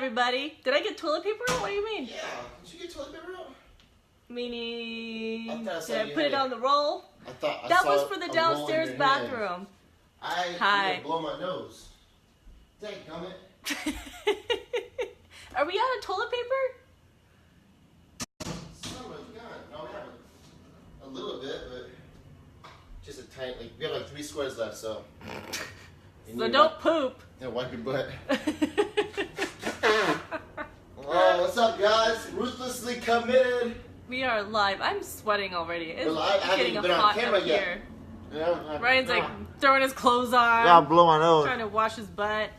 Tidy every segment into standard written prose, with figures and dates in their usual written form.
everybody. Did I get toilet paper? What do you mean? Yeah. Did you get toilet paper out? Meaning, I did I put it on the roll? I thought that was for the downstairs bathroom. I need to blow my nose. Dadgummit. Are we out of toilet paper? Someone's gone. No, we have a little bit, but just a tiny. Like we have like 3 squares left, so. So don't poop. Yeah, wipe your butt. Oh, what's up, guys? Ruthlessly committed. We are live. I'm sweating already. It's getting hot up here. Yeah, Ryan's like throwing his clothes on. Yeah, I'll blow my nose. Trying to wash his butt.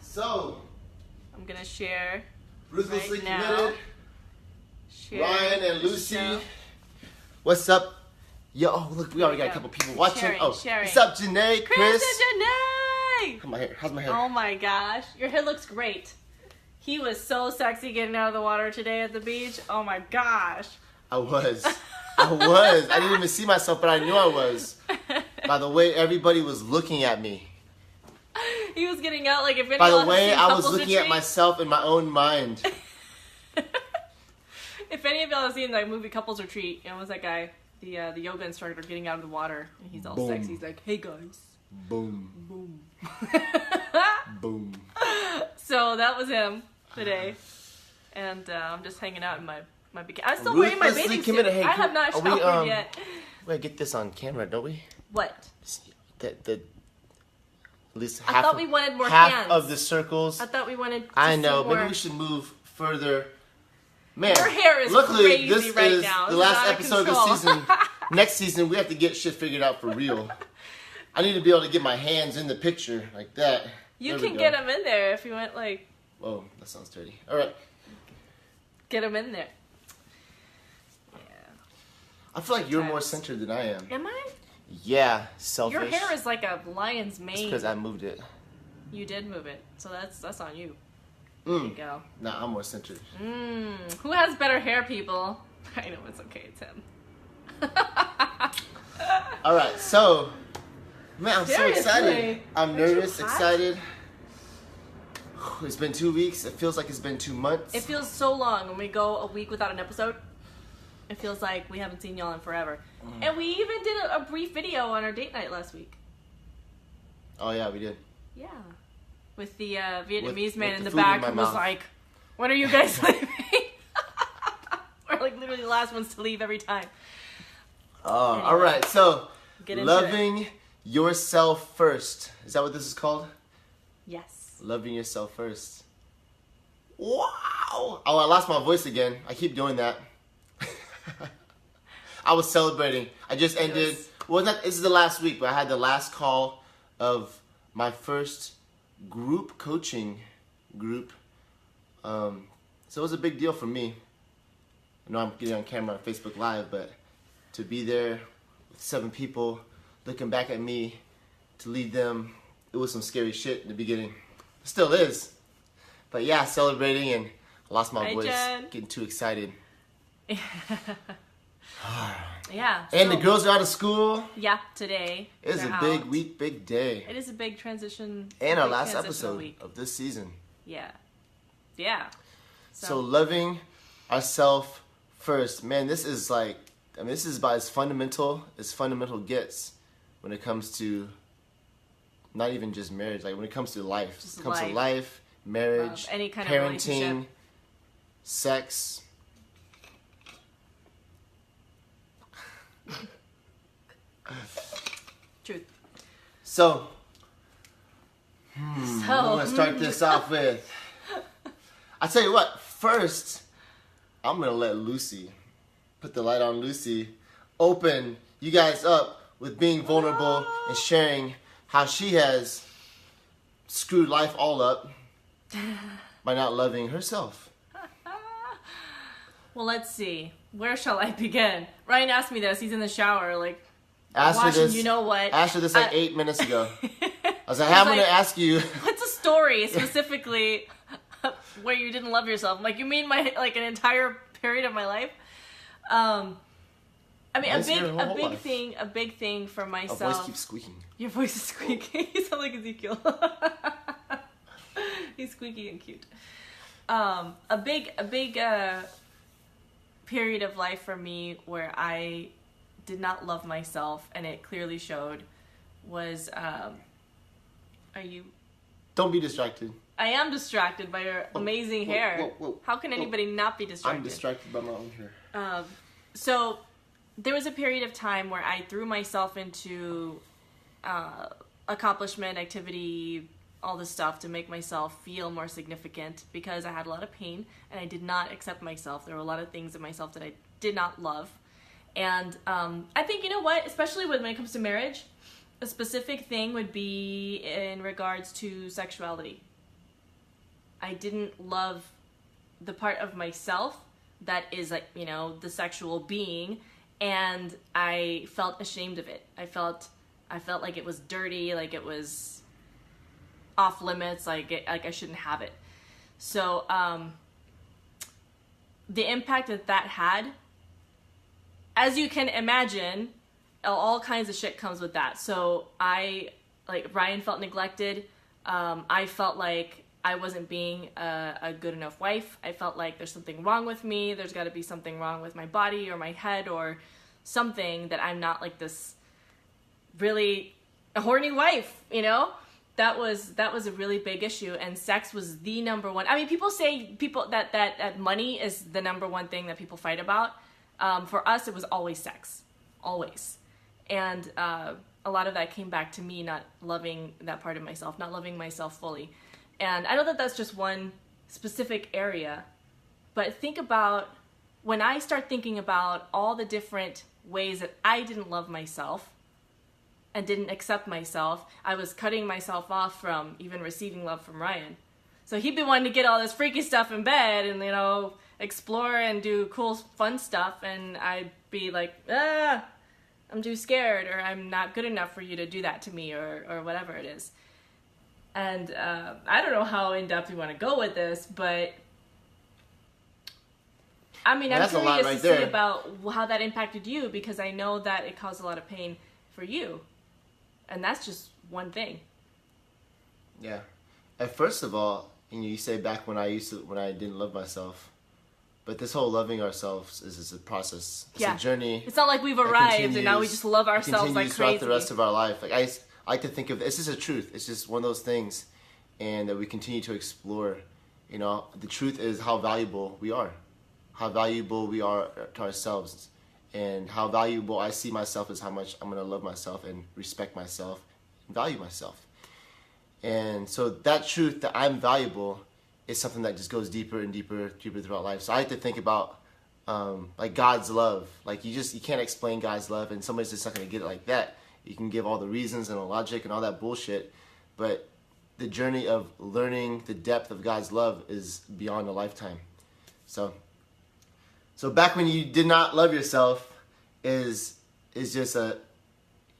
So I'm gonna share. Ruthlessly right committed. Share Ryan and Lucy. What's up? Yo, oh, look, we already got a couple people watching. Sharing. What's up, Janae? Chris? And Janae! How's my hair? Oh my gosh. Your hair looks great. He was so sexy getting out of the water today at the beach. Oh my gosh. I was. I didn't even see myself, but I knew I was. By the way, everybody was looking at me. He was getting out like if anyone. By the way, I was looking at myself in my own mind. If any of y'all have seen that movie Couples Retreat, it was that guy, the yoga instructor, getting out of the water, and he's all sexy. He's like, "Hey guys." Boom. Boom. Boom. So that was him today, and I'm just hanging out in my bikini. I'm still wearing my bathing suit. Hey, I have not showered yet. We gotta get this on camera, don't we? What? At least I half. thought we wanted more half hands. of the circles. I thought we wanted. I know. More. Maybe we should move further. Man, your hair is luckily crazy this right is now. the last episode of the season. Next season, we have to get shit figured out for real. I need to be able to get my hands in the picture like that. You can get them in there if you want, like. Whoa, that sounds dirty. All right. Get them in there. Yeah. I feel like you're more centered than I am. Am I? Yeah, selfish. Your hair is like a lion's mane. It's because I moved it. You did move it, so that's on you. There you go. Nah, I'm more centered. Who has better hair, people? I know it's okay. It's him. All right, so man, I'm Seriously? so excited. I'm nervous, you hot? excited. It's been 2 weeks. It feels like it's been 2 months. It feels so long when we go a week without an episode. It feels like we haven't seen y'all in forever. And we even did a brief video on our date night last week. Oh yeah, we did. Yeah. With the Vietnamese man in the the food in back my who was mouth. like, when are you guys leaving? We're like literally the last ones to leave every time. Anyway, all right, so get into loving yourself first. Is that what this is called? Yes. Loving yourself first. Wow. Oh, I lost my voice again. I keep doing that. I was celebrating. I just ended. Well, this is the last week, but I had the last call of my first group coaching group. So it was a big deal for me. I know I'm getting on camera on Facebook Live, but to be there with 7 people looking back at me to lead them, it was some scary shit in the beginning. It still is. But yeah, celebrating, and I lost my voice. Jen. Getting too excited. Yeah. And the girls are out of school. Yeah, today. It is a big week, big day. It is a big transition. And our last episode of this season. Yeah. Yeah. So loving ourselves first. Man, this is like, I mean, this is about as fundamental gets when it comes to not even just marriage, like when it comes to life. Just it comes life. to life, marriage, any kind of parenting, relationship. Sex. Truth. So, I'm going to start this off with, I tell you what, first, I'm going to let Lucy, put the light on Lucy, open you guys up with being vulnerable and sharing how she has screwed life all up by not loving herself. Well, let's see. Where shall I begin? Ryan asked me this. He's in the shower, like, Asked her watching this, you know what. asked her this like 8 minutes ago. I was like, I'm going to ask you. What's a story specifically where you didn't love yourself? I'm like, you mean my an entire period of my life? I mean, a big thing for myself. My voice keeps squeaking. Your voice is squeaking. You sound like Ezekiel. He's squeaky and cute. A big period of life for me where I did not love myself, and it clearly showed, was are you? Don't be distracted. I am distracted by your amazing hair. Whoa. How can anybody not be distracted? I'm distracted by my own hair. So there was a period of time where I threw myself into accomplishment, activity, all this stuff to make myself feel more significant because I had a lot of pain and I did not accept myself. There were a lot of things in myself that I did not love. And I think, you know what, especially when it comes to marriage, a specific thing would be in regards to sexuality. I didn't love the part of myself that is like, you know, the sexual being, and I felt ashamed of it. I felt like it was dirty, like it was off limits, like I shouldn't have it. So the impact that had, as you can imagine, all kinds of shit comes with that. So Ryan felt neglected. I felt like I wasn't being a good enough wife. I felt like there's something wrong with me. There's got to be something wrong with my body or my head or something, that I'm not like this really horny wife, you know? That was a really big issue, and sex was the number one. I mean, people say that money is the number one thing that people fight about. For us, it was always sex. Always. And a lot of that came back to me not loving that part of myself, not loving myself fully. And I know that that's just one specific area, but think about, when I start thinking about all the different ways that I didn't love myself and didn't accept myself, I was cutting myself off from even receiving love from Ryan. So he'd be wanting to get all this freaky stuff in bed and, you know, explore and do cool, fun stuff, and I'd be like, I'm too scared, or I'm not good enough for you to do that to me, or whatever it is. And I don't know how in-depth you want to go with this, but I mean, I'm curious to see about how that impacted you, because I know that it caused a lot of pain for you. And that's just one thing. Yeah. And first of all, you say back when I didn't love myself, but this whole loving ourselves is a process. It's a journey. It's not like we've arrived and now we just love ourselves like crazy. Throughout the rest of our life. Like I like to think of this as a truth. It's just one of those things, and that we continue to explore. You know, the truth is how valuable we are to ourselves, and how valuable I see myself is how much I'm gonna love myself and respect myself and value myself. And so that truth that I'm valuable is something that just goes deeper and deeper throughout life. So I like to think about like God's love. Like you can't explain God's love, and somebody's just not gonna get it like that. You can give all the reasons and the logic and all that bullshit, but the journey of learning the depth of God's love is beyond a lifetime. So back when you did not love yourself is just a...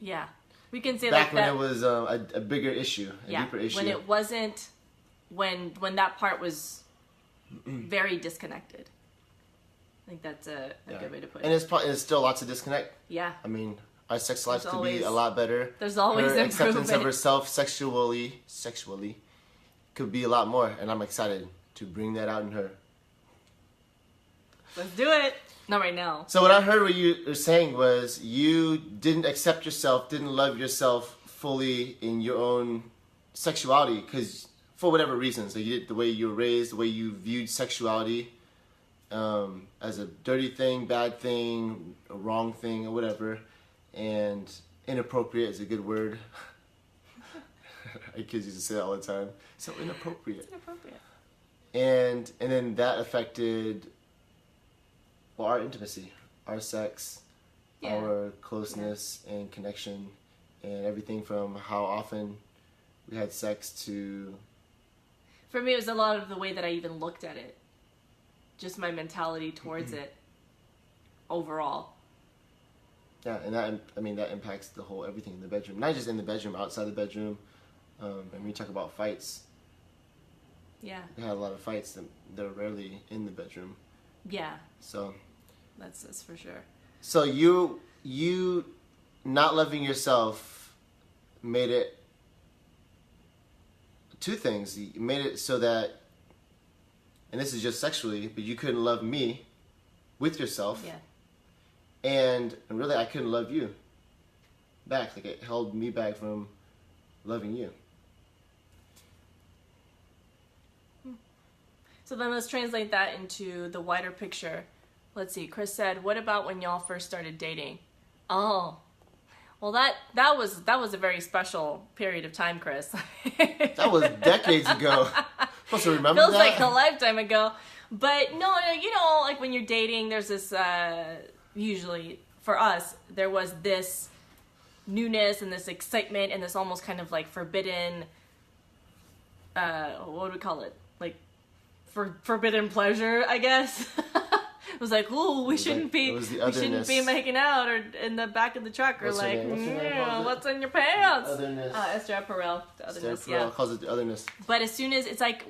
Yeah. We can say back like that. Back when it was a bigger issue, a deeper issue. When it wasn't... When that part was very disconnected. I think that's a good way to put it. And there's still lots of disconnect. Yeah. I mean, our sex lives could be a lot better. There's always her improvement. acceptance of herself sexually could be a lot more, and I'm excited to bring that out in her. Let's do it. Not right now. So what I heard what you were saying was you didn't accept yourself, didn't love yourself fully in your own sexuality, because for whatever reasons, so the way you were raised, the way you viewed sexuality as a dirty thing, bad thing, a wrong thing, or whatever, and inappropriate is a good word. My kids used to say that all the time. So inappropriate. It's inappropriate. And then that affected our intimacy, our sex, our closeness and connection, and everything from how often we had sex to... For me, it was a lot of the way that I even looked at it. Just my mentality towards it overall. Yeah, and that impacts the whole everything in the bedroom. Not just in the bedroom, outside the bedroom. And we talk about fights. Yeah. We had a lot of fights that are rarely in the bedroom. Yeah. So... That's for sure. So you not loving yourself made it two things. You made it so that, and this is just sexually, but you couldn't love me with yourself. Yeah. And really, I couldn't love you back. Like, it held me back from loving you. So then let's translate that into the wider picture. Let's see. Chris said, "What about when y'all first started dating?" Oh, well, that was a very special period of time, Chris. That was decades ago. Supposed to remember Feels that? like a lifetime ago. But no, you know, like when you're dating, there's this. Usually, for us, there was this newness and this excitement and this almost kind of like forbidden. What do we call it? Like forbidden pleasure, I guess. It was like, ooh, we shouldn't be making out or in the back of the truck, or like, what's in your pants? Otherness. Esther Perel, the otherness. Esther Perel calls it the otherness. But as soon as it's like,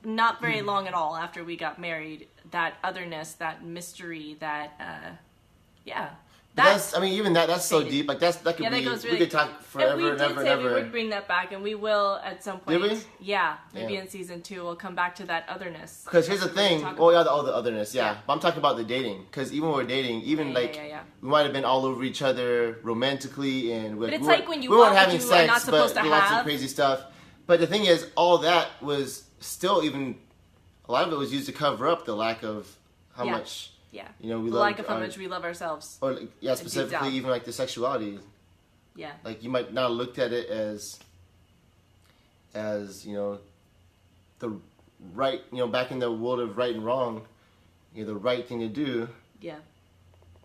not very long at all after we got married, that otherness, that mystery, that That's, I mean, even that's so deep. Like that could be. Goes really, we could talk forever and ever and ever. We would bring that back, and we will at some point. Did we? Yeah, maybe in season 2 we'll come back to that otherness. Because here's the thing. Oh yeah, all the otherness. Yeah. But I'm talking about the dating. Because even when we're dating, even we might have been all over each other romantically, and but it's like when you we weren't having you sex, are not supposed but to lots have of crazy stuff. But the thing is, all that was still even. A lot of it was used to cover up the lack of how much. Yeah. You know, we the lack of how much we love ourselves. Or specifically even like the sexuality. Yeah. Like you might not have looked at it as you know, the right, you know, back in the world of right and wrong, you know, the right thing to do. Yeah.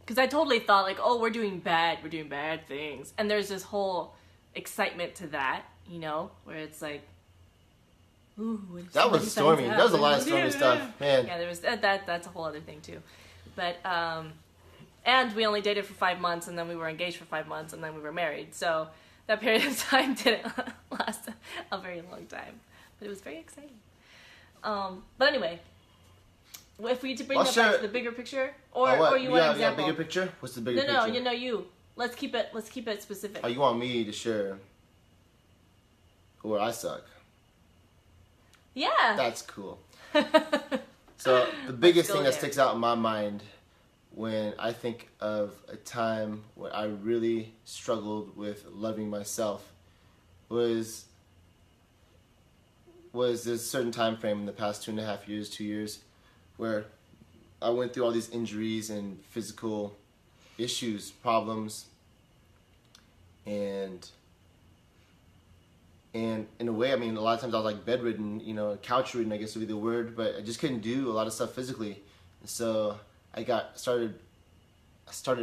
Because I totally thought like, oh, we're doing bad things. And there's this whole excitement to that, you know, where it's like, ooh. That was stormy. That was a lot of stormy stuff, man. Yeah, there was that's a whole other thing too. But, and we only dated for 5 months, and then we were engaged for 5 months, and then we were married. So that period of time didn't last a very long time. But it was very exciting. But anyway, if we to bring that back to the bigger picture, or you want an example? Yeah, bigger picture? What's the bigger picture? No, you. Let's keep it specific. Oh, you want me to share where I suck? Yeah. That's cool. So the biggest thing that sticks out in my mind when I think of a time when I really struggled with loving myself was this certain time frame in the past 2.5 years, 2 years, where I went through all these injuries and physical issues, problems, and in a way, I mean, a lot of times I was like bedridden, you know, couch ridden, I guess would be the word, but I just couldn't do a lot of stuff physically. And so I started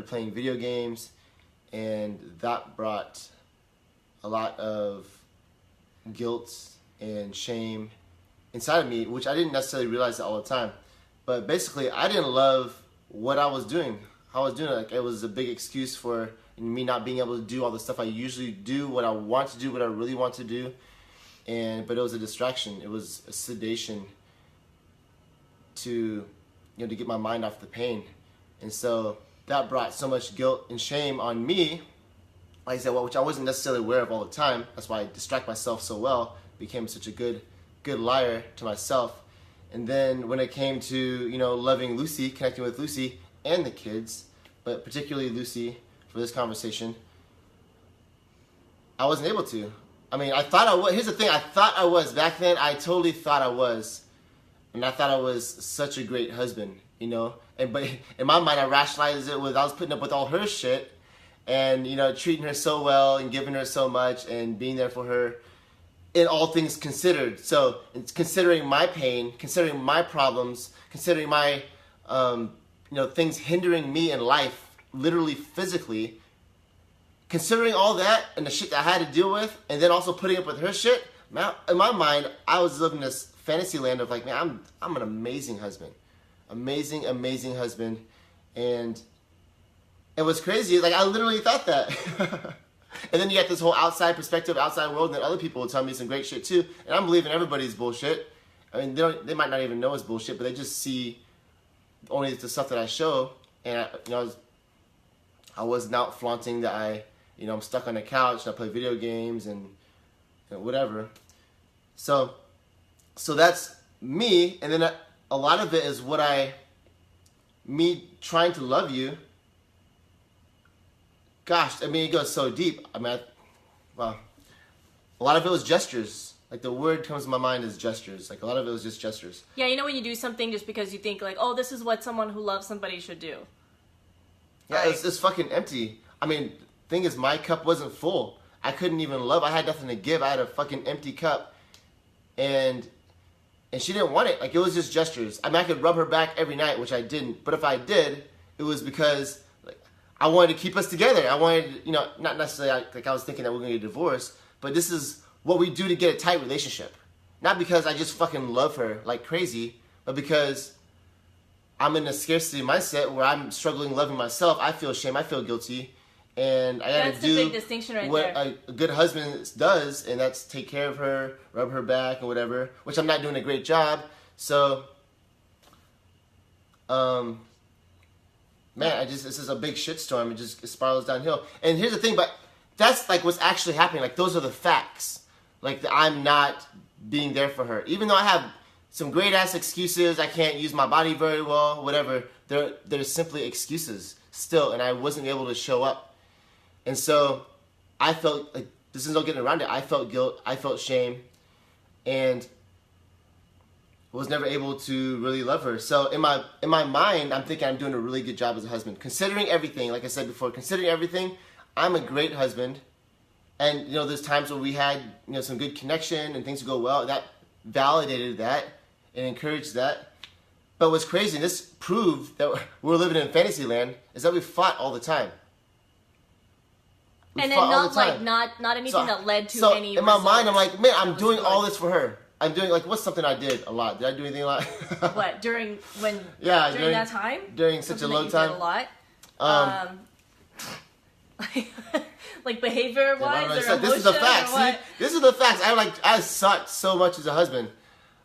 playing video games, and that brought a lot of guilt and shame inside of me, which I didn't necessarily realize all the time. But basically, I didn't love what I was doing. How I was doing it, like it was a big excuse for me not being able to do all the stuff I usually do, what I want to do, what I really want to do. But it was a distraction. It was a sedation to get my mind off the pain. And so that brought so much guilt and shame on me, like I said, which I wasn't necessarily aware of all the time. That's why I distract myself so well, became such a good liar to myself. And then when it came to, loving Lucy, connecting with Lucy and the kids, but particularly Lucy for this conversation, I wasn't able to. I mean, I thought I was. Here's the thing, I thought I was. Back then, I totally thought I was. And I thought I was such a great husband, But in my mind, I rationalized it with I was putting up with all her shit and, treating her so well and giving her so much and being there for her in all things considered. So it's considering my pain, considering my problems, considering my, things hindering me in life, literally physically, considering all that and the shit that I had to deal with, and then also putting up with her shit. In my mind, I was living this fantasy land of like, man, I'm an amazing husband, amazing husband, and it was crazy. Like I literally thought that. And then you get this whole outside perspective, outside world, and then other people will tell me some great shit too, and I'm believing everybody's bullshit. I mean, they might not even know it's bullshit, but they just see only the stuff that I show, and I wasn't out flaunting that I'm stuck on the couch and I play video games and whatever. So that's me, and then a lot of it is me trying to love you. Gosh, I mean, it goes so deep. I mean, well, a lot of it was gestures. Like, the word comes to my mind is gestures. Like, a lot of it was just gestures. Yeah, you know when you do something just because you think, like, oh, this is what someone who loves somebody should do. Yeah, Right. it's fucking empty. I mean, thing is, my cup wasn't full. I couldn't even love. I had nothing to give. I had a fucking empty cup. And she didn't want it. Like, it was just gestures. I mean, I could rub her back every night, which I didn't. But if I did, it was because, like, I wanted to keep us together. I wanted, you know, not necessarily like I was thinking that we're going to get divorced, but this is what we do to get a tight relationship. Not because I just fucking love her like crazy, but because I'm in a scarcity mindset where I'm struggling loving myself. I feel shame. I feel guilty. And I gotta That's the big distinction right what there. a good husband does, and that's take care of her, rub her back, and whatever. Which I'm not doing a great job. So, man, this is a big shitstorm. It spirals downhill. And here's the thing, but that's like what's actually happening. Like, those are the facts. Like, I'm not being there for her, even though I have some great ass excuses. I can't use my body very well, whatever. There's simply excuses still, and I wasn't able to show up. And so I felt like, this is no getting around it. I felt guilt. I felt shame. And was never able to really love her. So in my mind, I'm thinking I'm doing a really good job as a husband. Considering everything, like I said before, considering everything, I'm a great husband. And, you know, there's times where we had, you know, some good connection and things would go well. That validated that and encouraged that. But what's crazy, and this proved that we're living in fantasy land, is that we fought all the time. And then not anything that led to any in my results. mind, I'm like, man, I'm was doing good. all this for her. I'm doing, like, what's something I did a lot? Did I do anything a lot? What, during during that time? During such a Something low that you time? did a lot? Like behavior-wise or this is the emotion facts. or what? See, this is the facts. I sucked so much as a husband.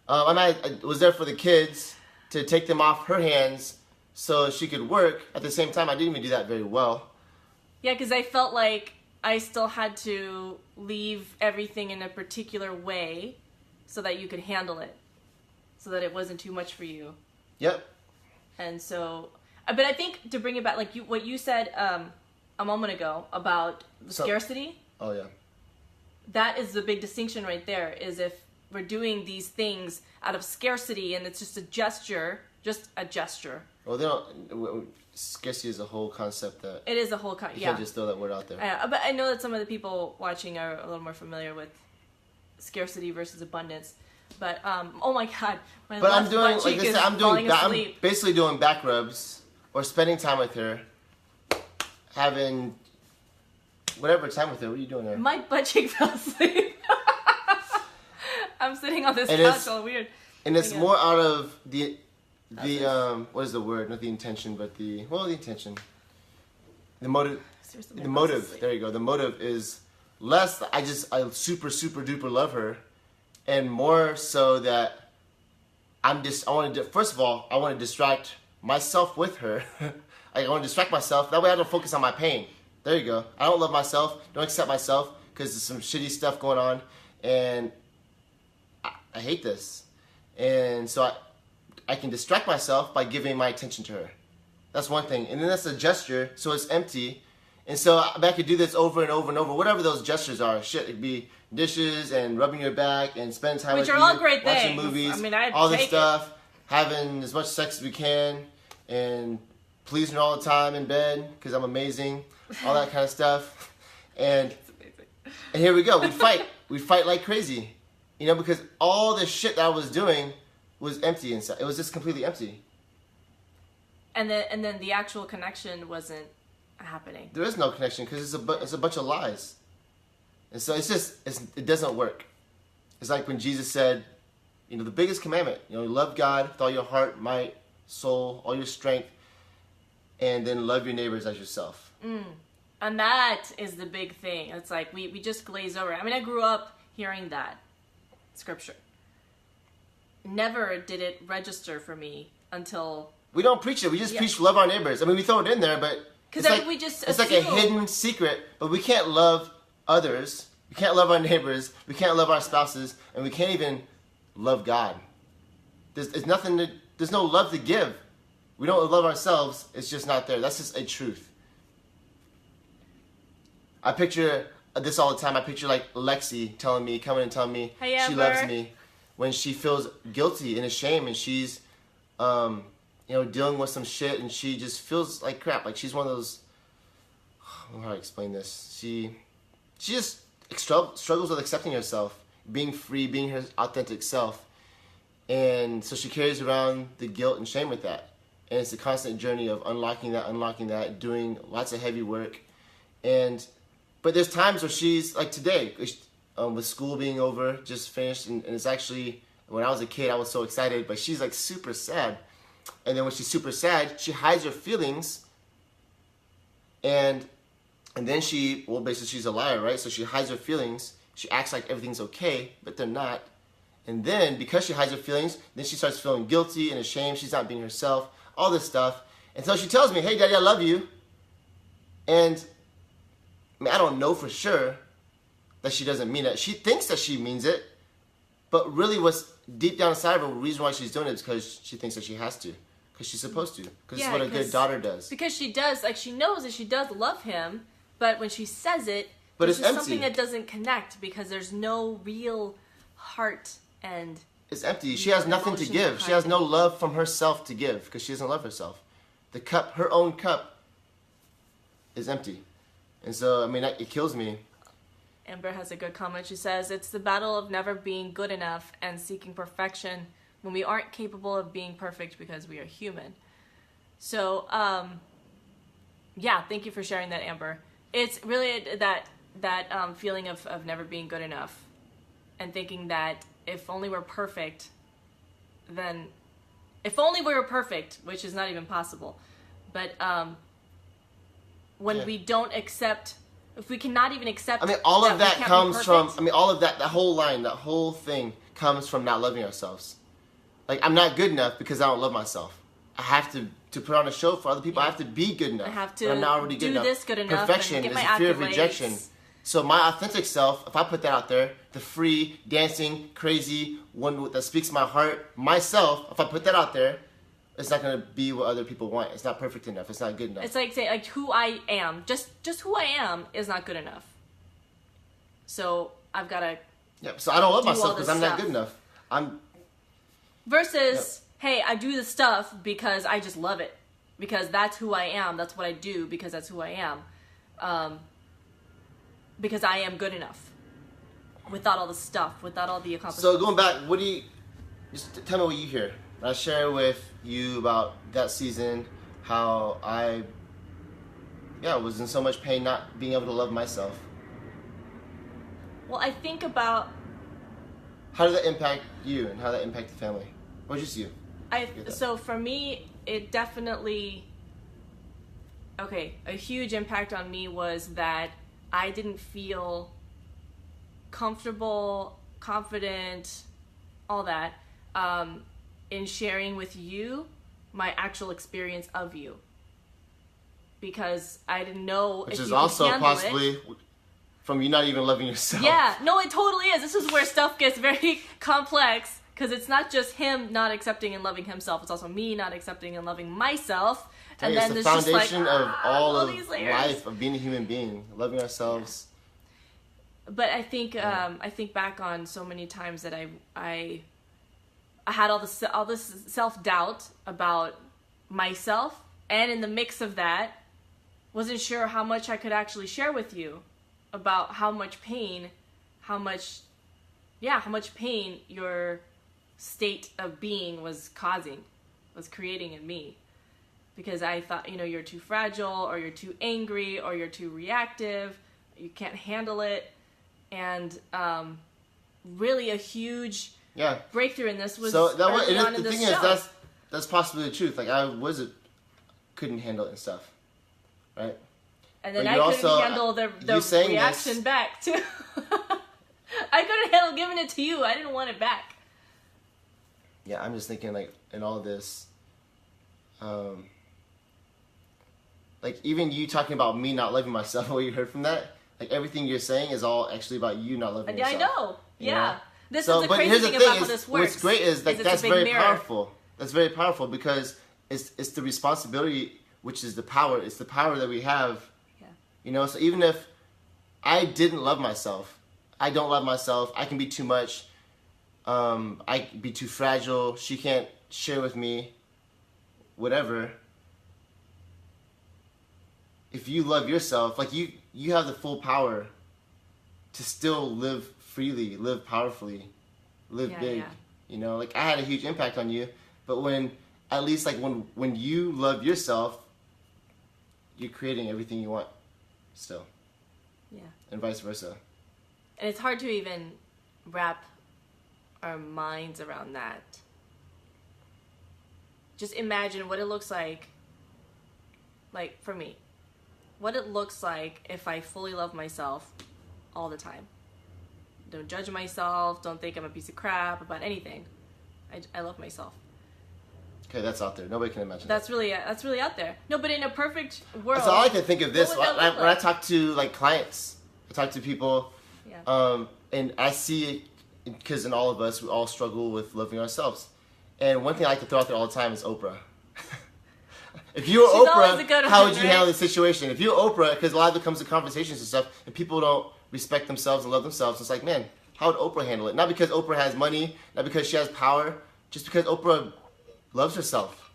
I was there for the kids to take them off her hands so she could work. At the same time, I didn't even do that very well. Yeah, because I felt like I still had to leave everything in a particular way so that you could handle it, so that it wasn't too much for you. Yep. And so, but I think to bring it back, like what you said a moment ago about the scarcity. Oh yeah. That is the big distinction right there. Is if we're doing these things out of scarcity and it's just a gesture. Well, they don't. Scarcity is a whole concept that It is a whole you can't just throw that word out there. But I know that some of the people watching are a little more familiar with scarcity versus abundance. But oh my god, But I'm doing, like I said, I'm asleep. basically doing back rubs or spending time with her, having whatever time with her. What are you doing there? My butt cheek fell asleep. I'm sitting on this And couch all weird. And it's more out of the That's what is the word? Not the intention, but the intention. The motive. Seriously, The my butt's motive. asleep. There you go. The motive is less. I super duper love her, and more so that first of all, I want to distract myself with her. I want to distract myself. That way I don't focus on my pain. There you go. I don't love myself. Don't accept myself because there's some shitty stuff going on, and I hate this. And so I can distract myself by giving my attention to her. That's one thing. And then that's a gesture, so it's empty. And so I could do this over and over and over, whatever those gestures are. Shit, it could be dishes and rubbing your back and spending time with Which are you, all great watching things. movies, I mean, I'd all this take stuff, having as much sex as we can, and pleasing her all the time in bed because I'm amazing, all that kind of stuff. And here we go. We fight. We fight like crazy. You know, because all the shit that I was doing was empty inside. It was just completely empty. And then the actual connection wasn't happening. There is no connection because it's a bunch of lies. And so it doesn't work. It's like when Jesus said, you know, the biggest commandment, you know, love God with all your heart, might, soul, all your strength, and then love your neighbors as yourself. And that is the big thing. It's like we just glaze over. I mean, I grew up hearing that scripture. Never did it register for me until... We don't preach it. We just preach love our neighbors. I mean, we throw it in there, but... Because we just it's like a hidden secret, but we can't love others We can't love our neighbors. We can't love our spouses, and we can't even love God. There's no love to give. We don't love ourselves. It's just not there. That's just a truth. I picture this all the time. I picture like Lexi coming and telling me Hey, she loves me when she feels guilty and ashamed, and she's, dealing with some shit, and she just feels like crap. Like she's one of those. I don't know how to explain this. She just struggles with accepting herself, being free, being her authentic self, and so she carries around the guilt and shame with that. And it's a constant journey of unlocking that, doing lots of heavy work, but there's times where she's like today, with school being over, just finished, and it's actually, when I was a kid, I was so excited, but she's like super sad. And then when she's super sad, she hides her feelings, and then basically she's a liar, right? So she hides her feelings, she acts like everything's okay, but they're not. And then, because she hides her feelings, then she starts feeling guilty and ashamed, she's not being herself, all this stuff. And so she tells me, hey, Daddy, I love you. And I don't know for sure that she doesn't mean it. She thinks that she means it, but really what's deep down inside of her, the reason why she's doing it is because she thinks that she has to, because she's supposed to, because it's what a good daughter does. Because she does, like, she knows that she does love him, but when she says it, but it's just empty. Something that doesn't connect, because there's no real heart and it's empty. She has nothing to give. She has no love from herself to give, because she doesn't love herself. The cup, her own cup, is empty. And so, it kills me. Amber has a good comment. She says, it's the battle of never being good enough and seeking perfection when we aren't capable of being perfect because we are human. So, thank you for sharing that, Amber. It's really that feeling of never being good enough and thinking that if only we're perfect, which is not even possible, but when we don't accept, if we cannot even accept, all of that comes from, all of that whole line, that whole thing comes from not loving ourselves. Like, I'm not good enough because I don't love myself. I have to put on a show for other people. I have to be good enough. I have to I'm not already good enough. This good enough. Perfection is a fear of rejection. So my authentic self, if I put that out there, the free, dancing, crazy, one that speaks my heart, myself, if I put that out there, it's not going to be what other people want. It's not perfect enough. It's not good enough. It's like saying, like, who I am. Just who I am is not good enough. So I've got to so I don't love myself because I'm not good enough. Versus, hey, I do the stuff because I just love it. Because that's who I am. That's what I do because that's who I am. Because I am good enough. Without all the stuff. Without all the accomplishments. So going back, just tell me what you hear. I share with you about that season, how I was in so much pain not being able to love myself. Well, I think about... How did that impact you and how did that impact the family? Or just you? So for me, it definitely... Okay, a huge impact on me was that I didn't feel comfortable, confident, all that, in sharing with you my actual experience of you, because I didn't know which if is you also could handle possibly it. From you not even loving yourself. Yeah, no, it totally is. This is where stuff gets very complex, because it's not just him not accepting and loving himself; it's also me not accepting and loving myself. And then it's the there's foundation just like, of all of these layers. life, of being a human being, loving ourselves. Yeah. But I think I think back on so many times that I had all this self-doubt about myself, and in the mix of that, wasn't sure how much I could actually share with you about how much pain your state of being was creating in me. Because I thought, you're too fragile, or you're too angry, or you're too reactive, you can't handle it. And really a huge breakthrough in this was early on in this show. That's possibly the truth. Like, couldn't handle it and stuff, right? And then I couldn't handle the reaction back, too. I couldn't handle giving it to you. I didn't want it back. Yeah, I'm just thinking, like, in all this... like, even you talking about me not loving myself, what you heard from that, like everything you're saying is all actually about you not loving yourself. I know. You Yeah. know? This So, is the but crazy here's the thing thing about how is, this works. what's great is like it's that's a big very mirror. powerful. That's very powerful because it's the responsibility, which is the power. It's the power that we have. Yeah. You know, so even if I didn't love myself, I don't love myself. I can be too much. I can be too fragile. She can't share with me. Whatever. If you love yourself, like you have the full power to still live freely, live powerfully, live big. Yeah. You know, like I had a huge impact on you, but when at least like when you love yourself, you're creating everything you want still. Yeah. And vice versa. And it's hard to even wrap our minds around that. Just imagine what it looks like for me, what it looks like if I fully love myself all the time. Don't judge myself, don't think I'm a piece of crap about anything. I love myself. Okay, that's out there. Nobody can imagine that's really out there. No, but in a perfect world, so all I can think of this what would that look when I like? talk to like clients, I talk to people, and I see it because in all of us we all struggle with loving ourselves. And one thing I like to throw out there all the time is Oprah. If you were She's always a Oprah, good how one, would you right? handle the situation? If you were Oprah, because a lot of it comes to conversations and stuff, and people don't respect themselves and love themselves, it's like, man, how would Oprah handle it? Not because Oprah has money, not because she has power, just because Oprah loves herself.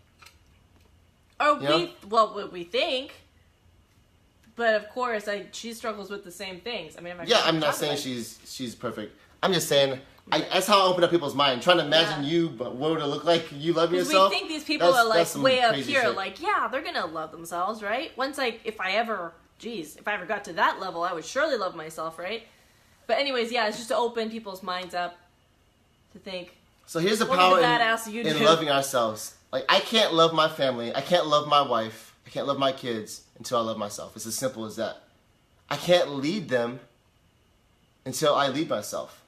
Or You know? what we think. But of course, she struggles with the same things. I mean, I'm not saying she's perfect. I'm just saying that's how I open up people's mind. Trying to imagine you, but what would it look like? You love yourself. We think these people are like some way up crazy here. shit. Like, yeah, they're gonna love themselves, right? Once if I ever got to that level, I would surely love myself, right? But anyways, yeah, it's just to open people's minds up to think. So here's the what power would the badass you in do? loving ourselves. Like I can't love my family. I can't love my wife. I can't love my kids until I love myself. It's as simple as that. I can't lead them until I lead myself.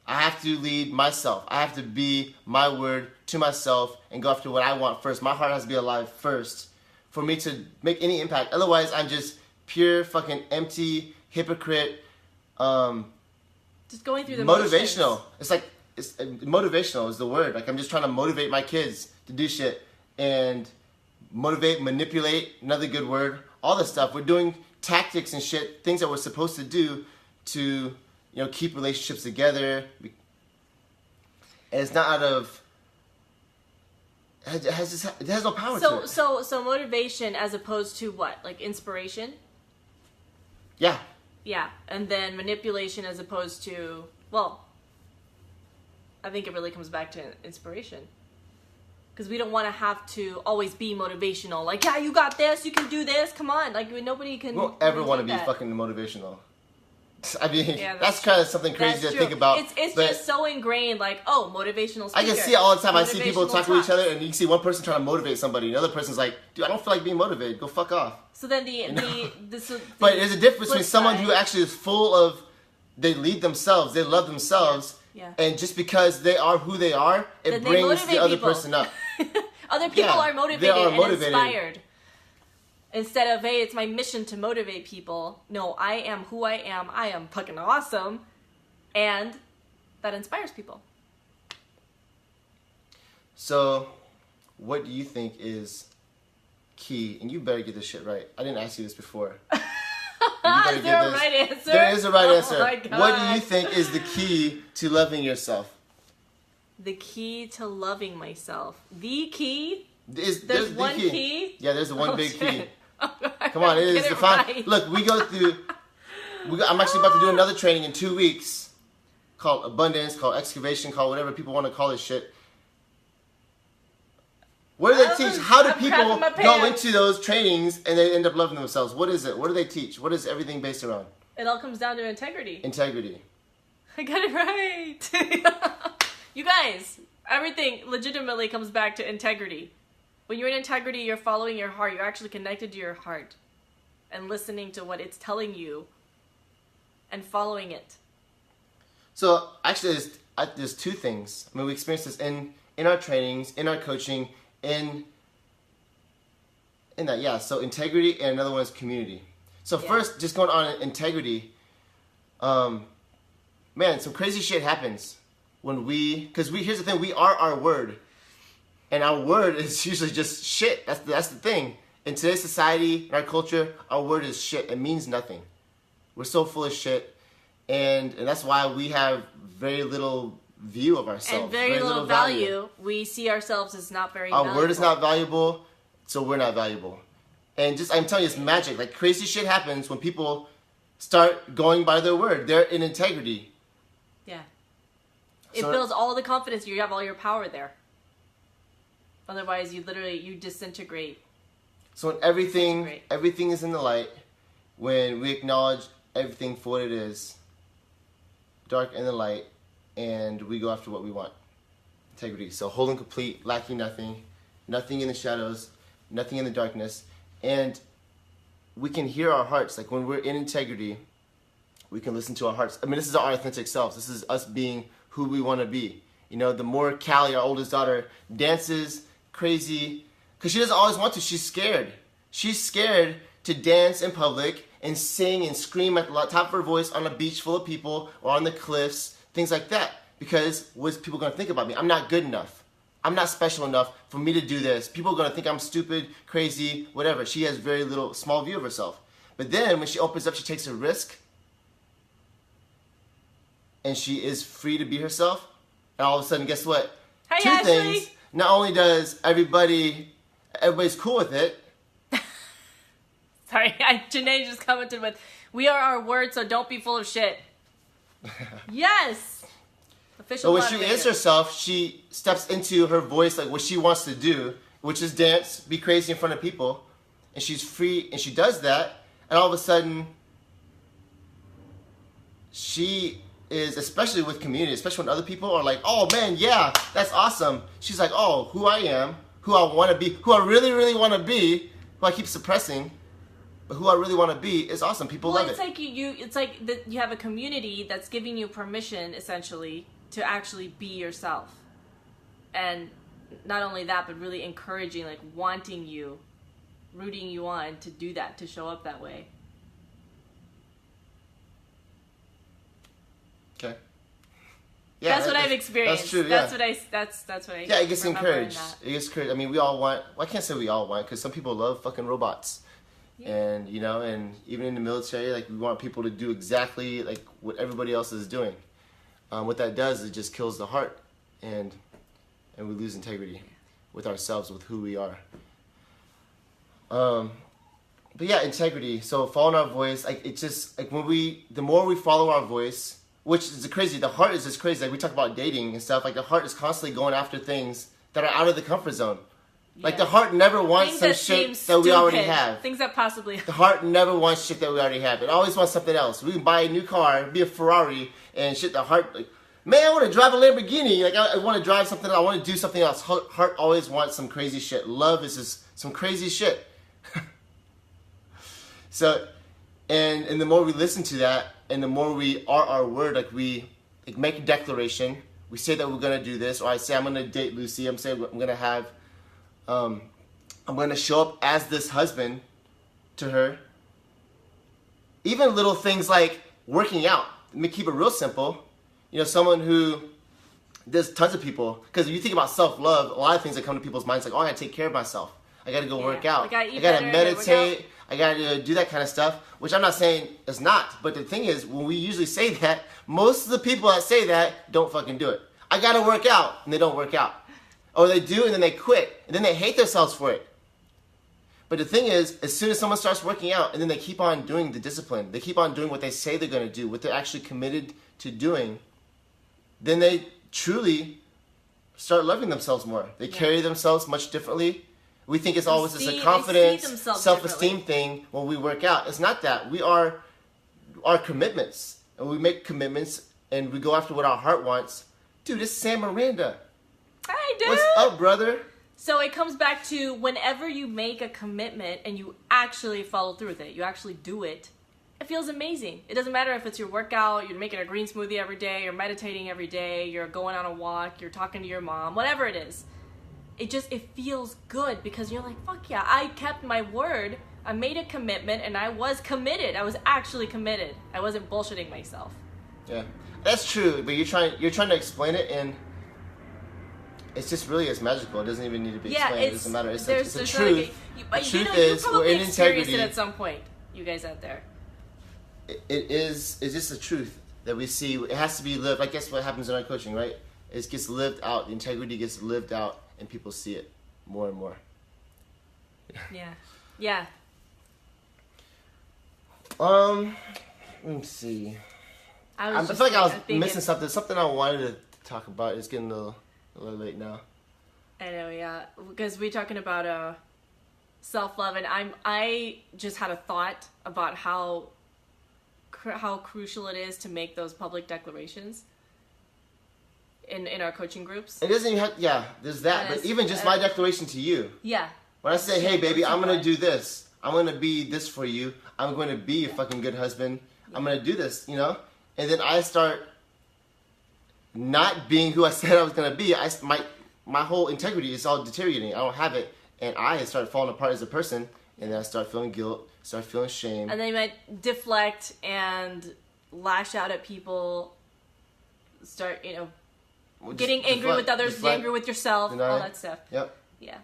I have to lead myself. I have to be my word to myself and go after what I want first. My heart has to be alive first for me to make any impact. Otherwise, I'm just pure fucking empty hypocrite. Just going through the motivational. motions. It's motivational is the word. Like I'm just trying to motivate my kids to do shit and motivate, manipulate. Another good word. All this stuff. We're doing tactics and shit, things that we're supposed to do to keep relationships together. And it's not out of. It has no power to it. So motivation as opposed to what? Like inspiration? Yeah. Yeah, and then manipulation as opposed to, well, I think it really comes back to inspiration. Because we don't want to have to always be motivational. Like, yeah, you got this, you can do this, come on. Like, nobody can. We don't ever want to be that. fucking motivational. I mean, Yeah, that's kind of something crazy to true. think about. It's just so ingrained, like, oh, motivational speaker. I can see it all the time. I see people Motivational talking to each talk. other, and you can see one person trying to motivate somebody, and the other person's like, dude, I don't feel like being motivated. Go fuck off. So then But there's a difference between flip someone side. who actually is full of, they lead themselves, they love themselves, Yeah. and just because they are who they are, it Then they brings motivate the other people. person up. Other people Yeah, are motivated they are and motivated. inspired. Instead of, hey, it's my mission to motivate people. No, I am who I am. I am fucking awesome. And that inspires people. So, what do you think is key? And you better get this shit right. I didn't ask you this before. Is there a right answer? There is a right answer. Oh my God. What do you think is the key to loving yourself? The key to loving myself. The key? There's There's the one key? Yeah, there's the one Oh, big shit. key. Come on, it is Get defined. right. Look, we go through. I'm actually about to do another training in 2 weeks, called abundance, called excavation, called whatever people want to call this shit. What do they teach? How do I'm people crapping my go pants. into those trainings and they end up loving themselves? What is it? What do they teach? What is everything based around? It all comes down to integrity. Integrity. I got it right. You guys, everything legitimately comes back to integrity. When you're in integrity, you're following your heart. You're actually connected to your heart and listening to what it's telling you and following it. So actually, there's two things. I mean, we experience this in our trainings, in our coaching, in that. Yeah. So integrity, and another one is community. So first, just going on integrity, man, some crazy shit happens when because here's the thing, we are our word. And our word is usually just shit. That's the thing. In today's society, in our culture, our word is shit. It means nothing. We're so full of shit. And that's why we have very little view of ourselves. And very little value. We see ourselves as not very valuable. Our word is not valuable, so we're not valuable. And I'm telling you, it's magic. Like, crazy shit happens when people start going by their word. They're in integrity. Yeah. It builds all the confidence. You have all your power there. Otherwise, you disintegrate. So when everything is in the light, when we acknowledge everything for what it is, dark and the light, and we go after what we want. Integrity. So whole and complete, lacking nothing, nothing in the shadows, nothing in the darkness. And we can hear our hearts. Like, when we're in integrity, we can listen to our hearts. I mean, this is our authentic selves. This is us being who we want to be. You know, the more Callie, our oldest daughter, dances crazy, because she doesn't always want to. She's scared. She's scared to dance in public and sing and scream at the top of her voice on a beach full of people or on the cliffs, things like that. Because what's people going to think about me? I'm not good enough. I'm not special enough for me to do this. People are going to think I'm stupid, crazy, whatever. She has very little, small view of herself. But then when she opens up, she takes a risk. And she is free to be herself. And all of a sudden, guess what? Hey, Two Ashley. things. Not only does everybody's cool with it. Sorry, Janae just commented with, "We are our word, so don't be full of shit." Yes. Official. But when she is herself, she steps into her voice, like what she wants to do, which is dance, be crazy in front of people, and she's free, and she does that, and all of a sudden, she is, especially with community, especially when other people are like, "Oh man, yeah, that's awesome." She's like, "Oh, who I am, who I want to be, who I really, really want to be, who I keep suppressing, but who I really want to be is awesome." People love it. It's like it's like that you have a community that's giving you permission, essentially, to actually be yourself, and not only that, but really encouraging, like wanting you, rooting you on to do that, to show up that way. Okay. Yeah, that's what I've experienced. That's true. Yeah. That's what I. Yeah, it gets remember encouraged. It gets encouraged. I mean, we all want. Well, I can't say we all want, because some people love fucking robots. Yeah. And you know, and even in the military, like, we want people to do exactly like what everybody else is doing. What that does is it just kills the heart, and we lose integrity with ourselves, with who we are. But yeah, integrity. So following our voice, like, it's just like the more we follow our voice, which is crazy. The heart is just crazy. Like, we talk about dating and stuff. Like, the heart is constantly going after things that are out of the comfort zone. Yeah. Like, the heart never wants some shit that we already have. Things that possibly... The heart never wants shit that we already have. It always wants something else. We can buy a new car, be a Ferrari, and shit, the heart... Like, man, I want to drive a Lamborghini. Like, I want to drive something. I want to do something else. Heart always wants some crazy shit. Love is just some crazy shit. So, and the more we listen to that, and the more we are our word, like, we make a declaration. We say that we're going to do this. Or I say, I'm going to date Lucy. I'm saying I'm going to have... I'm going to show up as this husband to her. Even little things like working out. Let me keep it real simple. You know, someone who, there's tons of people, because if you think about self-love, a lot of things that come to people's minds, like, oh, I got to take care of myself. I got to go work out. I got to meditate. I got to do that kind of stuff, which I'm not saying it's not. But the thing is, when we usually say that, most of the people that say that don't fucking do it. I got to work out, and they don't work out. Or they do, and then they quit, and then they hate themselves for it. But the thing is, as soon as someone starts working out, and then they keep on doing the discipline, they keep on doing what they say they're going to do, what they're actually committed to doing, then they truly start loving themselves more. They carry themselves much differently. We think it's always just a confidence, self-esteem thing when we work out. It's not that. We are our commitments, and we make commitments, and we go after what our heart wants. Dude, it's Sam Miranda. Hey, dude. What's up, brother? So it comes back to whenever you make a commitment and you actually follow through with it, you actually do it, it feels amazing. It doesn't matter if it's your workout, you're making a green smoothie every day, you're meditating every day, you're going on a walk, you're talking to your mom, whatever it is. It feels good because you're like, fuck yeah, I kept my word. I made a commitment, and I was committed. I was actually committed. I wasn't bullshitting myself. Yeah, that's true. But you're trying to explain it, and it's just really it's magical. It doesn't even need to be explained. It doesn't matter. It's a truth. The truth is, we're in integrity. It at some point, you guys out there. It's just the truth that we see. It has to be lived. I guess what happens in our coaching, right? It gets lived out. The integrity gets lived out, and people see it more and more. Yeah. Yeah. Let me see. I feel like I was missing something. Something I wanted to talk about. It's getting a little late now. I know, yeah, because we're talking about self-love, and I just had a thought about how crucial it is to make those public declarations in our coaching groups. It doesn't even have, yeah, there's that, but even just my declaration to you. Yeah. When I say, hey, baby, I'm going to do this. I'm going to be this for you. I'm going to be a fucking good husband. I'm going to do this, you know? And then I start not being who I said I was going to be. My whole integrity is all deteriorating. I don't have it. And I start falling apart as a person. And then I start feeling guilt, start feeling shame. And then you might deflect and lash out at people, start, getting angry with others, angry with yourself, all that stuff. Yep. Yeah.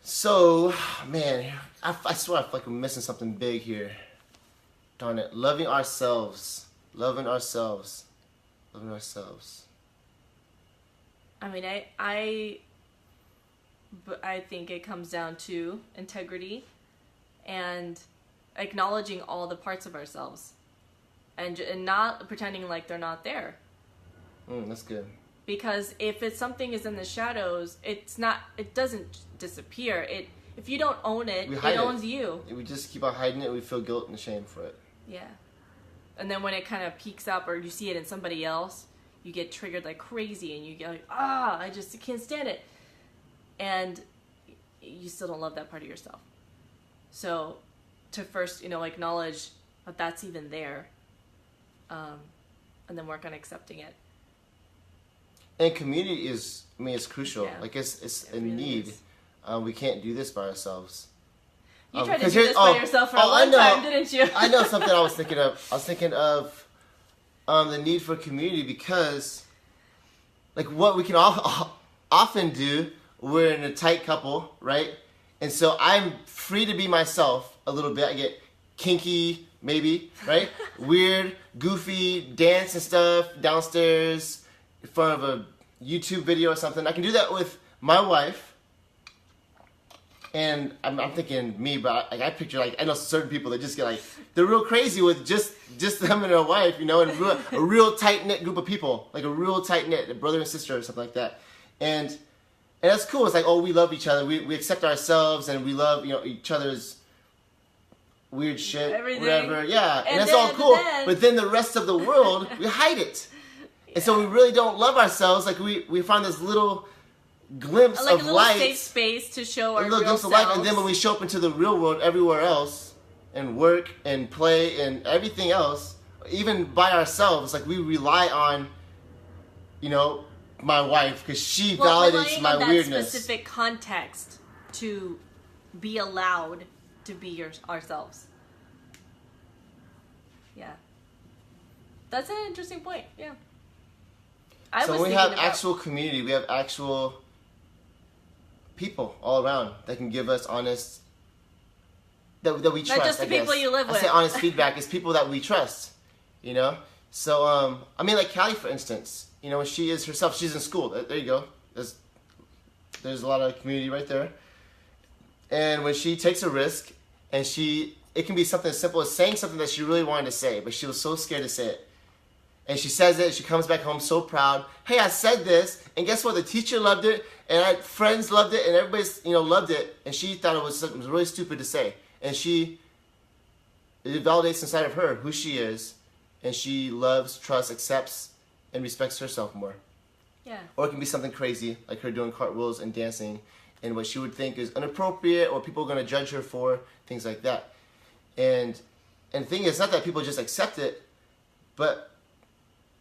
So, man, I swear I feel like I'm missing something big here. Darn it. Loving ourselves. Loving ourselves. Loving ourselves. I mean, I think it comes down to integrity and acknowledging all the parts of ourselves and not pretending like they're not there. That's good. Because if something is in the shadows, it doesn't disappear. If you don't own it, it owns you. We just keep on hiding it. We feel guilt and shame for it. Yeah. And then when it kind of peaks up or you see it in somebody else, you get triggered like crazy and you get like, I just can't stand it. And you still don't love that part of yourself. So to first, acknowledge that that's even there, and then work on accepting it. And community is crucial. Yeah. Like it's a need. We can't do this by ourselves. You tried to do this by yourself for a long time, didn't you? I know something I was thinking of. I was thinking of the need for community because, like, what we can often do, we're in a tight couple, right? And so I'm free to be myself a little bit. I get kinky, maybe, right? Weird, goofy, dance and stuff downstairs in front of a YouTube video or something. I can do that with my wife. And I'm thinking me, but I picture, like, I know certain people that just get, like, they're real crazy with just them and their wife, and a real tight-knit group of people. Like a real tight-knit, a brother and sister or something like that. And that's cool. It's like, we love each other. We accept ourselves, and we love, each other's weird shit, everything. Whatever. Yeah, and that's all cool. But then the rest of the world, we hide it. Yeah. And so we really don't love ourselves. Like, we find this little glimpse like of light. Like a little safe space to show our real selves. Light, and then when we show up into the real world everywhere else, and work and play and everything else, even by ourselves, like, we rely on, my wife, because she validates my weirdness. That specific context to be allowed to be ourselves. Yeah. That's an interesting point, yeah. So we have actual community, we have actual people all around that can give us honest, that we trust. Not just the people you live with. I say honest feedback. It's people that we trust, So, like Callie, for instance, when she is herself, she's in school. There you go. There's a lot of community right there. And when she takes a risk, and it can be something as simple as saying something that she really wanted to say, but she was so scared to say it. And she says it, and she comes back home so proud. Hey, I said this, and guess what? The teacher loved it, and friends loved it, and everybody's, loved it. And she thought it was something really stupid to say. And it validates inside of her who she is, and she loves, trusts, accepts, and respects herself more. Yeah. Or it can be something crazy, like her doing cartwheels and dancing, and what she would think is inappropriate, or people are going to judge her for, things like that. And the thing is, not that people just accept it, but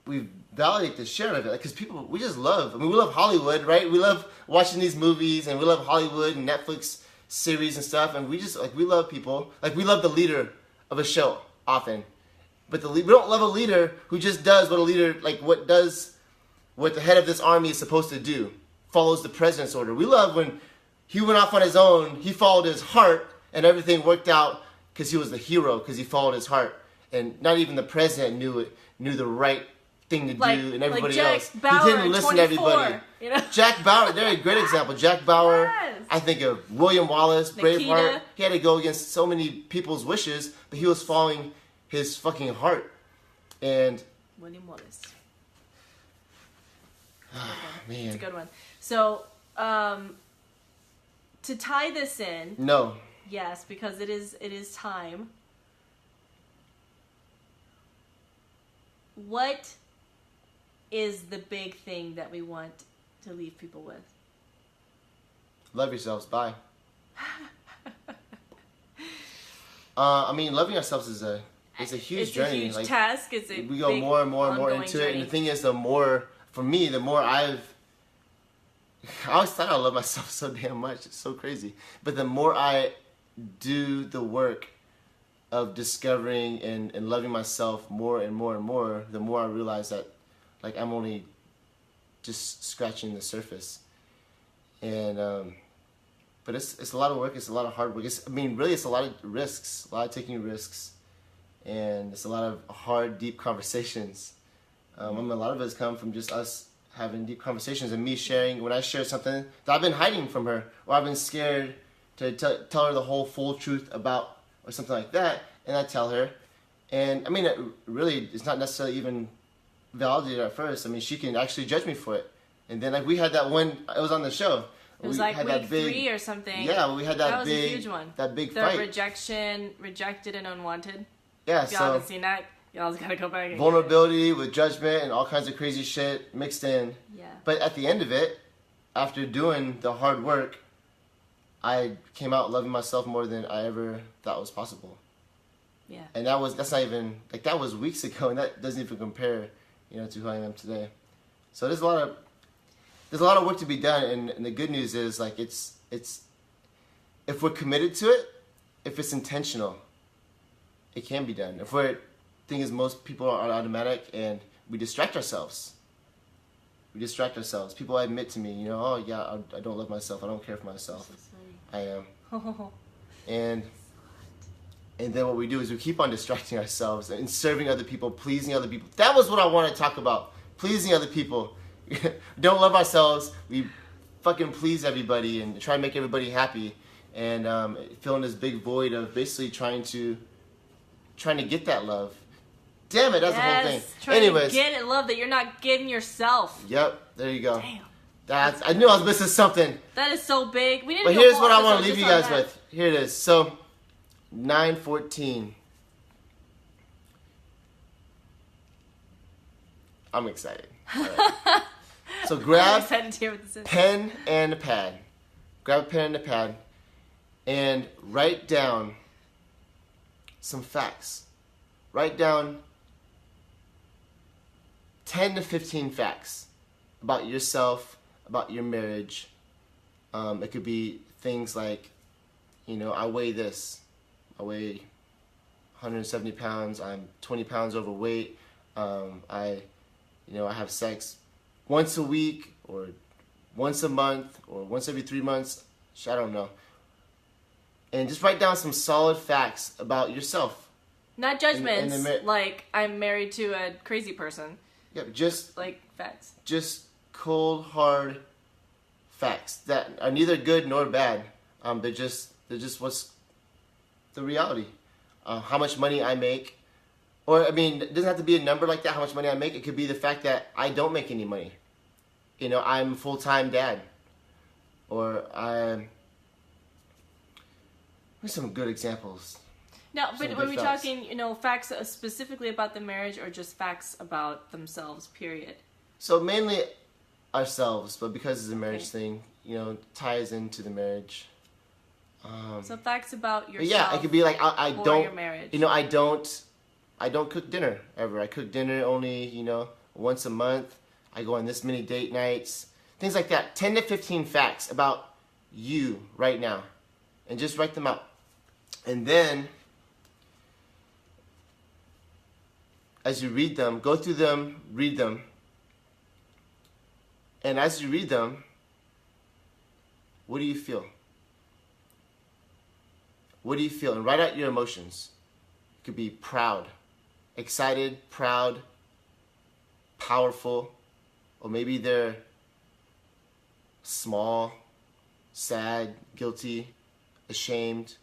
we validate the share of it, because people, we just love. We love Hollywood, right? We love watching these movies, and we love Hollywood and Netflix series and stuff, and we just like we love people. Like we love the leader of a show often, but we don't love a leader who just does what a leader what the head of this army is supposed to do, follows the president's order. We love when he went off on his own, he followed his heart, and everything worked out because he was the hero, because he followed his heart, and not even the president knew the right thing to do, and everybody Jack else. Bauer He didn't listen to everybody. You know? Jack Bauer, they're a great example. Jack Bauer, Yes. I think of William Wallace, Nikita. Braveheart. He had to go against so many people's wishes, but he was following his fucking heart. And William Wallace. man, It's a good one. So, to tie this in, no, yes, because it is time. What is the big thing that we want to leave people with? love yourselves. Bye. I mean, loving ourselves is a huge journey. It's a huge task. It's a we go big, more and more and more ongoing into journey. it, and the thing is, for me, the more I always thought I loved myself so damn much. It's so crazy. But the more I do the work of discovering and loving myself more and more and more, the more I realize that I'm only just scratching the surface. And but it's a lot of work. It's a lot of hard work. Really, it's a lot of risks, a lot of taking risks, and it's a lot of hard, deep conversations. A lot of it has come from just us having deep conversations and me sharing. When I share something that I've been hiding from her, or I've been scared to tell her the whole full truth about, or something like that, and I tell her. And it's not necessarily even validated at first. She can actually judge me for it. And then we had that one. It was on the show. It was had week 3 or something. Yeah, we had that was big, a huge one. That big the fight. Rejected and unwanted. Yeah, If y'all haven't seen that, y'all's gotta go back and vulnerability with judgment and all kinds of crazy shit mixed in. Yeah. But at the end of it, after doing the hard work, I came out loving myself more than I ever thought was possible. Yeah. And that's not even that was weeks ago, and that doesn't even compare, to who I am today. So there's a lot of work to be done, and the good news is it's if we're committed to it, if it's intentional, it can be done. Thing is, most people are automatic, and we distract ourselves. People admit to me, oh yeah, I don't love myself. I don't care for myself. I am. And then what we do is we keep on distracting ourselves and serving other people, pleasing other people. That was what I want to talk about. Pleasing other people. Don't love ourselves. We fucking please everybody and try to make everybody happy. And filling this big void of basically trying to get that love. Damn it, that's the whole thing. Anyways. Trying to get love that you're not giving yourself. Yep, there you go. Damn. I knew I was missing something. That is so big. But here's what I want to leave you guys with. Here it is. So, 9:14. I'm excited. All right. So grab pen and a pad. Grab a pen and a pad and write down some facts. Write down 10 to 15 facts about yourself, about your marriage. It could be things like, I weigh this. I weigh 170 pounds. I'm 20 pounds overweight. I have sex once a week or once a month or once every 3 months. I don't know. And just write down some solid facts about yourself. Not judgments, like I'm married to a crazy person. Yeah, just facts. Just cold, hard facts that are neither good nor bad. They're just what's the reality. How much money I make. Or, it doesn't have to be a number like that, how much money I make. It could be the fact that I don't make any money. I'm a full-time dad. Or Where's some good examples? No, but were we talking, facts specifically about the marriage or just facts about themselves, period? So mainly ourselves, but because it's a marriage thing, ties into the marriage. So facts about yourself. Yeah, it could be like I don't. Your marriage. I don't cook dinner ever. I cook dinner only once a month. I go on this many date nights, things like that. 10 to 15 facts about you right now, and just write them out. And then, as you read them, go through them, read them. And as you read them, what do you feel? What do you feel? And write out your emotions. It could be proud, excited, proud, powerful, or maybe they're small, sad, guilty, ashamed.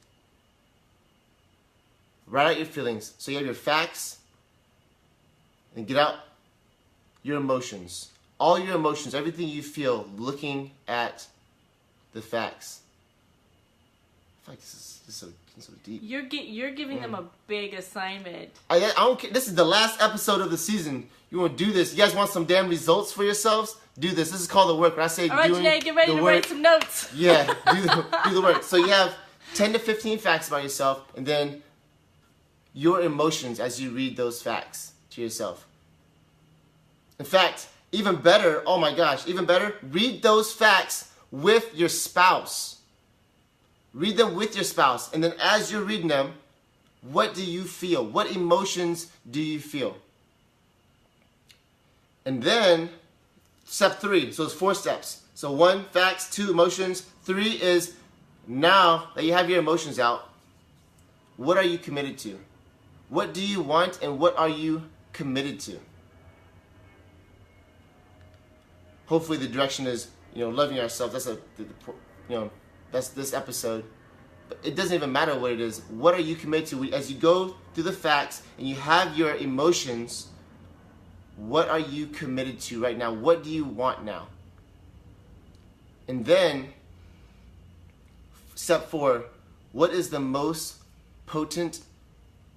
Write out your feelings. So you have your facts, and get out your emotions. All your emotions, everything you feel looking at the facts. I feel like this is so deep. You're giving them a big assignment. I don't care. This is the last episode of the season. You want to do this? You guys want some damn results for yourselves? Do this. This is called the work. When I say all right, doing Janae, get ready the to work, write some notes. Yeah, do the work. So you have 10 to 15 facts about yourself, and then your emotions as you read those facts to yourself. In fact, even better, oh my gosh, even better, read those facts with your spouse. Read them with your spouse. And then as you're reading them, what do you feel? What emotions do you feel? And then, step 3. So it's 4 steps. So 1, facts. 2, emotions. 3 is, now that you have your emotions out, what are you committed to? What do you want and what are you committed to? Hopefully the direction is, loving ourselves. That's this episode. But it doesn't even matter what it is. What are you committed to? As you go through the facts and you have your emotions, what are you committed to right now? What do you want now? And then, step 4, what is the most potent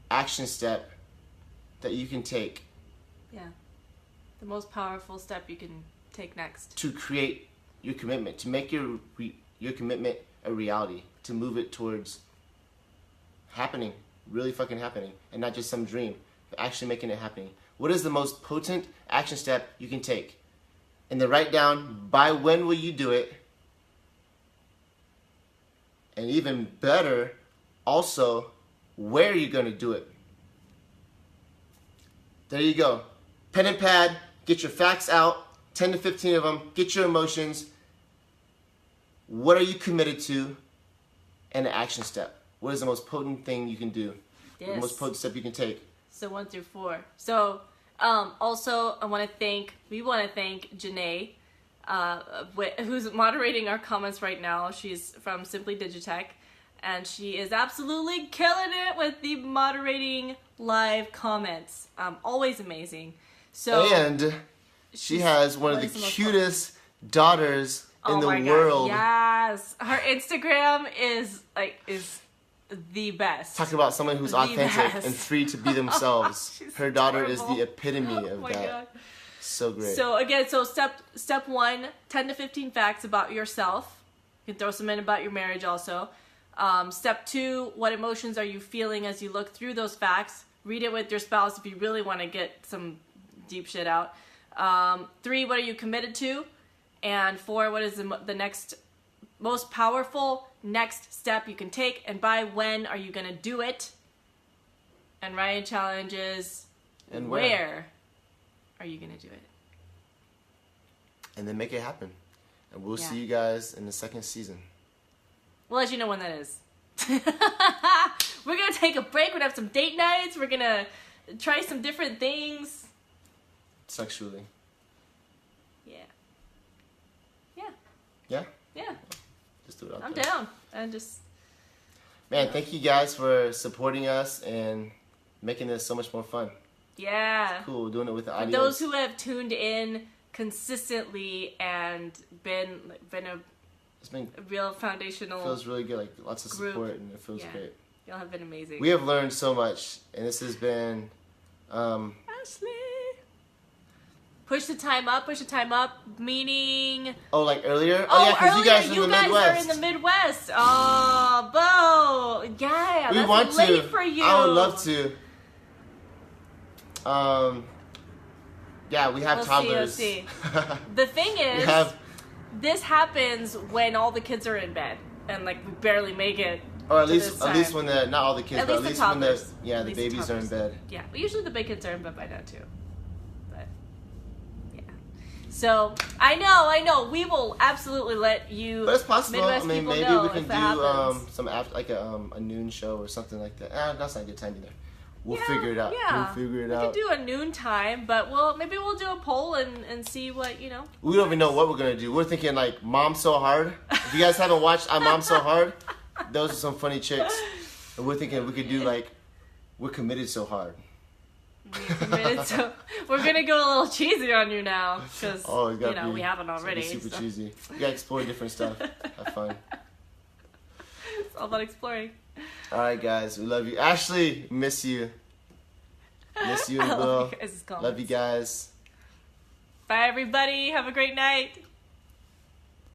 action step that you can take? Yeah. The most powerful step you can take next. To create your commitment, to make your commitment a reality, to move it towards happening, really fucking happening, and not just some dream, but actually making it happening. What is the most potent action step you can take? And then write down, by when will you do it? And even better, also, where are you going to do it? There you go. Pen and pad, get your facts out, 10 to 15 of them, get your emotions. What are you committed to? And an action step. What is the most potent thing you can do? Yes. The most potent step you can take. So 1 through 4. So also we want to thank Janae, who's moderating our comments right now. She's from Simply Digitech, and she is absolutely killing it with the moderating live comments. Always amazing. So and she has one of the cutest daughters in the world. Yes, her Instagram is the best. Talk about someone who's authentic and free to be themselves. Her daughter is the epitome of that. God. So great. So again, step 1, 10 to 15 facts about yourself. You can throw some in about your marriage also. Step 2, what emotions are you feeling as you look through those facts? Read it with your spouse if you really want to get some deep shit out. 3, what are you committed to? And 4, what is the next most powerful next step you can take? And by when are you going to do it? And Ryan challenges, and where are you going to do it? And then make it happen. And we'll see you guys in the 2nd season. We'll let you know when that is. We're going to take a break. We're going to have some date nights. We're going to try some different things. Sexually. Yeah. Yeah? Just do it out I'm there. down. And just... Man, thank you guys for supporting us and making this so much more fun. Yeah. It's cool doing it with the audience. For those who have tuned in consistently and been a real foundational... It feels really good, like lots of group. Support, and it feels great. Y'all have been amazing. We have learned so much, and this has been... Ashley! Push the time up, meaning... Oh, like earlier? Oh yeah, because you guys are in the Midwest. You guys are in the Midwest. Oh, Bo! Yeah, we that's want late to. for you. I would love to. Yeah, we have toddlers. We'll see. The thing is, this happens when all the kids are in bed. and like we barely make it. Or at least when not all the kids, but at least when the the babies are in bed. Yeah, but usually the big kids are in bed by now too. But yeah, so I know, we will absolutely let you. But it's possible. Midwest I mean, people maybe know we can if that do happens. some after, like a noon show or something like that. That's not a good time either. We'll figure it out. Yeah. We'll figure it out. out. We can do a noon time, but maybe we'll do a poll and see what, you know. We don't even know what we're gonna do. We're thinking like Mom So Hard. If you guys haven't watched I'm Mom So Hard, those are some funny chicks. And we're thinking we could do like We're Committed So Hard. We're gonna go a little cheesy on you now because we haven't already. It's super cheesy. You gotta explore different stuff. Have fun. It's all about exploring. All right, guys, we love you. Ashley, miss you. Miss you as well. Love you guys. Bye, everybody. Have a great night.